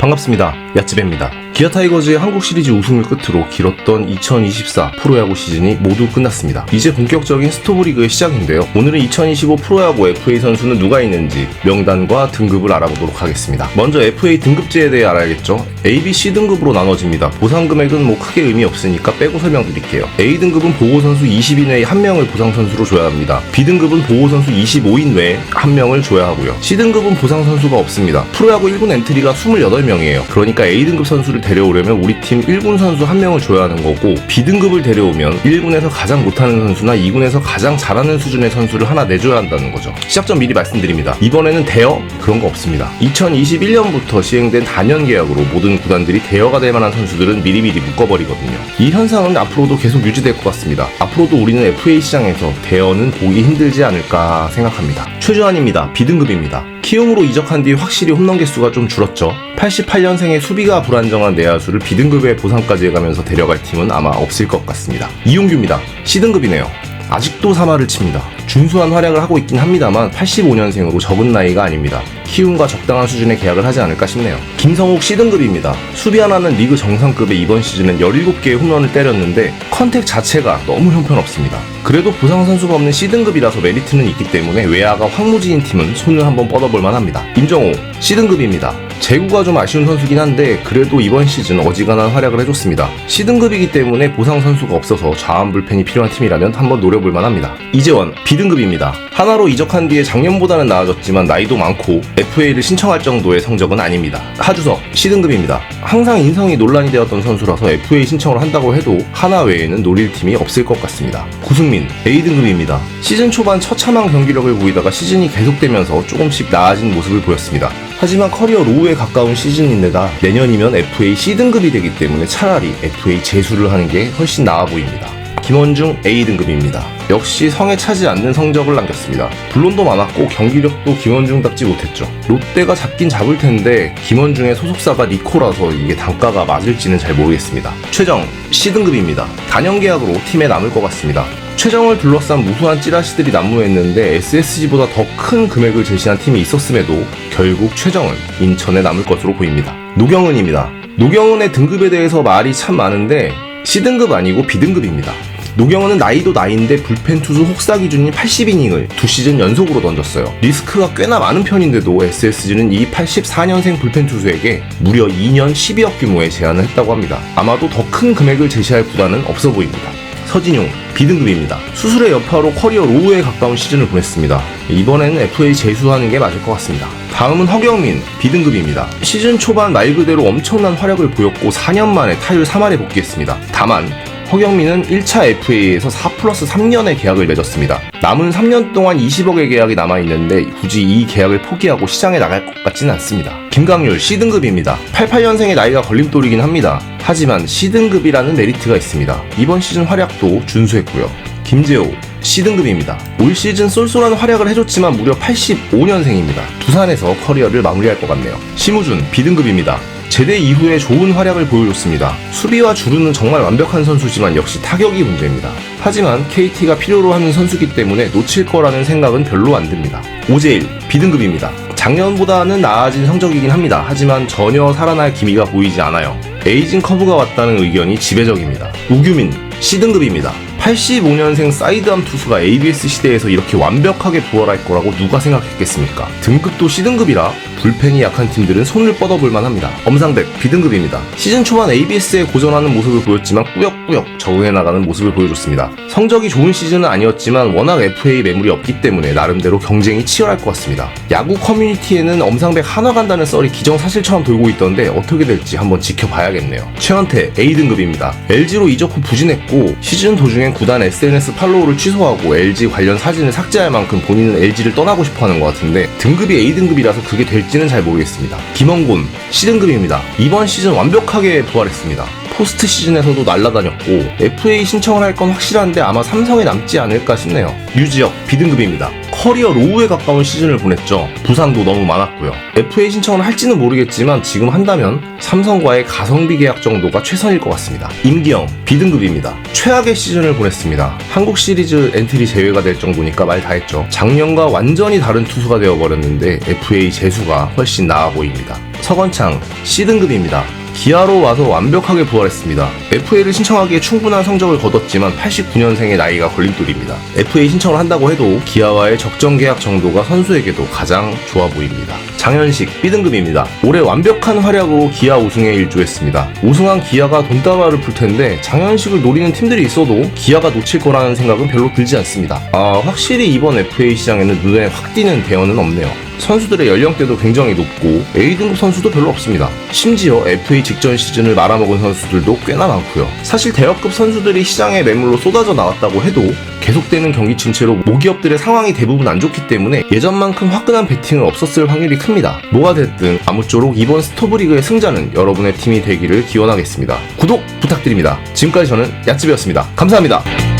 반갑습니다. 야찌배입니다. 기아 타이거즈의 한국 시리즈 우승을 끝으로 길었던 2024 프로야구 시즌이 모두 끝났습니다. 이제 본격적인 스토브리그의 시작인데요. 오늘은 2025 프로야구 FA 선수는 누가 있는지 명단과 등급을 알아보도록 하겠습니다. 먼저 FA 등급제에 대해 알아야겠죠. A, B, C 등급으로 나눠집니다. 보상 금액은 크게 의미 없으니까 빼고 설명드릴게요. A 등급은 보호선수 20인 외에 1명을 보상선수로 줘야 합니다. B 등급은 보호선수 25인 외에 1명을 줘야 하고요. C 등급은 보상선수가 없습니다. 프로야구 1군 엔트리가 28명이에요. 그러니까 A 등급 선수를 데려오려면 우리 팀 1군 선수 1명을 줘야 하는 거고, B등급을 데려오면 1군에서 가장 못하는 선수나 2군에서 가장 잘하는 수준의 선수를 하나 내줘야 한다는 거죠. 시작 전 미리 말씀드립니다. 이번에는 대여? 그런 거 없습니다. 2021년부터 시행된 단연 계약으로 모든 구단들이 대여가 될 만한 선수들은 미리미리 묶어버리거든요. 이 현상은 앞으로도 계속 유지될 것 같습니다. 앞으로도 우리는 FA 시장에서 대여는 보기 힘들지 않을까 생각합니다. 최주환입니다. B등급입니다. 키움으로 이적한 뒤 확실히 홈런 개수가 좀 줄었죠. 88년생의 수비가 불안정한 내야수를 B등급의 보상까지 해가면서 데려갈 팀은 아마 없을 것 같습니다. 이용규입니다. C등급이네요. 아직도 사마를 칩니다. 준수한 활약을 하고 있긴 합니다만 85년생으로 적은 나이가 아닙니다. 키움과 적당한 수준의 계약을 하지 않을까 싶네요. 김성욱 C등급입니다. 수비 하나는 리그 정상급의 이번 시즌은 17개의 홈런을 때렸는데 컨택 자체가 너무 형편없습니다. 그래도 보상 선수가 없는 C등급이라서 메리트는 있기 때문에 외야가 황무지인 팀은 손을 한번 뻗어볼 만합니다. 임정호 C등급입니다. 재구가 좀 아쉬운 선수긴 한데 그래도 이번 시즌 어지간한 활약을 해줬습니다. C등급이기 때문에 보상 선수가 없어서 좌완 불펜이 필요한 팀이라면 한번 노려볼 만합니다. 이재원 B등급입니다. 하나로 이적한 뒤에 작년보다는 나아졌지만 나이도 많고 FA를 신청할 정도의 성적은 아닙니다. 하주석 C등급입니다. 항상 인성이 논란이 되었던 선수라서 FA 신청을 한다고 해도 하나 외에는 노릴 팀이 없을 것 같습니다. 구승민 A등급입니다. 시즌 초반 처참한 경기력을 보이다가 시즌이 계속되면서 조금씩 나아진 모습을 보였습니다. 하지만 커리어 로우에 가까운 시즌인데다 내년이면 FA C등급이 되기 때문에 차라리 FA 재수를 하는 게 훨씬 나아 보입니다. 김원중 A등급입니다. 역시 성에 차지 않는 성적을 남겼습니다. 불론도 많았고 경기력도 김원중답지 못했죠. 롯데가 잡긴 잡을 텐데 김원중의 소속사가 니코라서 이게 단가가 맞을지는 잘 모르겠습니다. 최정 C등급입니다. 단연 계약으로 팀에 남을 것 같습니다. 최정을 둘러싼 무수한 찌라시들이 난무했는데 SSG보다 더 큰 금액을 제시한 팀이 있었음에도 결국 최정은 인천에 남을 것으로 보입니다. 노경은입니다. 노경은의 등급에 대해서 말이 참 많은데 C등급 아니고 B등급입니다. 노경은은 나이도 나이인데 불펜 투수 혹사 기준인 80이닝을 2시즌 연속으로 던졌어요. 리스크가 꽤나 많은 편인데도 SSG는 이 84년생 불펜 투수에게 무려 2년 12억 규모의 제안을 했다고 합니다. 아마도 더 큰 금액을 제시할 구단은 없어 보입니다. 서진용 B등급입니다. 수술의 여파로 커리어 로우에 가까운 시즌을 보냈습니다. 이번에는 FA 재수하는 게 맞을 것 같습니다. 다음은 허경민 B등급입니다. 시즌 초반 말 그대로 엄청난 활약을 보였고 4년 만에 타율 3할에 복귀했습니다. 다만 허경민은 1차 FA에서 4+3년의 계약을 맺었습니다. 남은 3년 동안 20억의 계약이 남아있는데 굳이 이 계약을 포기하고 시장에 나갈 것 같지는 않습니다. 김강률 C등급입니다. 88년생의 나이가 걸림돌이긴 합니다. 하지만 C등급이라는 메리트가 있습니다. 이번 시즌 활약도 준수했고요. 김재호 C등급입니다. 올 시즌 쏠쏠한 활약을 해줬지만 무려 85년생입니다. 두산에서 커리어를 마무리할 것 같네요. 심우준 B등급입니다. 제대 이후에 좋은 활약을 보여줬습니다. 수비와 주루는 정말 완벽한 선수지만 역시 타격이 문제입니다. 하지만 KT가 필요로 하는 선수기 때문에 놓칠 거라는 생각은 별로 안 듭니다. 오재일 B등급입니다. 작년보다는 나아진 성적이긴 합니다. 하지만 전혀 살아날 기미가 보이지 않아요. 에이징 커브가 왔다는 의견이 지배적입니다. 우규민 C등급입니다. 85년생 사이드암 투수가 ABS 시대에서 이렇게 완벽하게 부활할 거라고 누가 생각했겠습니까? 등급도 C등급이라 불펜이 약한 팀들은 손을 뻗어볼 만합니다. 엄상백 B등급입니다. 시즌 초반 ABS에 고전하는 모습을 보였지만 꾸역꾸역 적응해 나가는 모습을 보여줬습니다. 성적이 좋은 시즌은 아니었지만 워낙 FA 매물이 없기 때문에 나름대로 경쟁이 치열할 것 같습니다. 야구 커뮤니티에는 엄상백 한화 간다는 썰이 기정사실처럼 돌고 있던데 어떻게 될지 한번 지켜봐야겠네요. 최원태 A등급입니다. LG로 이적 후 부진했고 시즌 도중엔 구단 SNS 팔로우를 취소하고 LG 관련 사진을 삭제할 만큼 본인은 LG를 떠나고 싶어하는 것 같은데 등급이 A등급이라서 그게 될지는 잘 모르겠습니다. 김원곤 C등급입니다. 이번 시즌 완벽하게 부활했습니다. 포스트 시즌에서도 날아다녔고 FA 신청을 할 건 확실한데 아마 삼성에 남지 않을까 싶네요. 류지혁 B등급입니다. 커리어 로우에 가까운 시즌을 보냈죠. 부상도 너무 많았고요. FA 신청을 할지는 모르겠지만 지금 한다면 삼성과의 가성비 계약 정도가 최선일 것 같습니다. 임기영 B등급입니다. 최악의 시즌을 보냈습니다. 한국 시리즈 엔트리 제외가 될 정도니까 말 다 했죠. 작년과 완전히 다른 투수가 되어버렸는데 FA 재수가 훨씬 나아 보입니다. 서건창 C등급입니다. 기아로 와서 완벽하게 부활했습니다. FA를 신청하기에 충분한 성적을 거뒀지만 89년생의 나이가 걸림돌입니다. FA 신청을 한다고 해도 기아와의 적정 계약 정도가 선수에게도 가장 좋아 보입니다. 장현식 B등급입니다. 올해 완벽한 활약으로 기아 우승에 일조했습니다. 우승한 기아가 돈다발을 풀 텐데 장현식을 노리는 팀들이 있어도 기아가 놓칠 거라는 생각은 별로 들지 않습니다. 확실히 이번 FA 시장에는 눈에 확 띄는 대안은 없네요. 선수들의 연령대도 굉장히 높고 A등급 선수도 별로 없습니다. 심지어 FA 직전 시즌을 말아먹은 선수들도 꽤나 많고요. 사실 대여급 선수들이 시장에 매물로 쏟아져 나왔다고 해도 계속되는 경기 침체로 모기업들의 상황이 대부분 안 좋기 때문에 예전만큼 화끈한 배팅은 없었을 확률이 큽니다. 뭐가 됐든 아무쪼록 이번 스토브리그의 승자는 여러분의 팀이 되기를 기원하겠습니다. 구독 부탁드립니다. 지금까지 저는 얏집이었습니다. 감사합니다.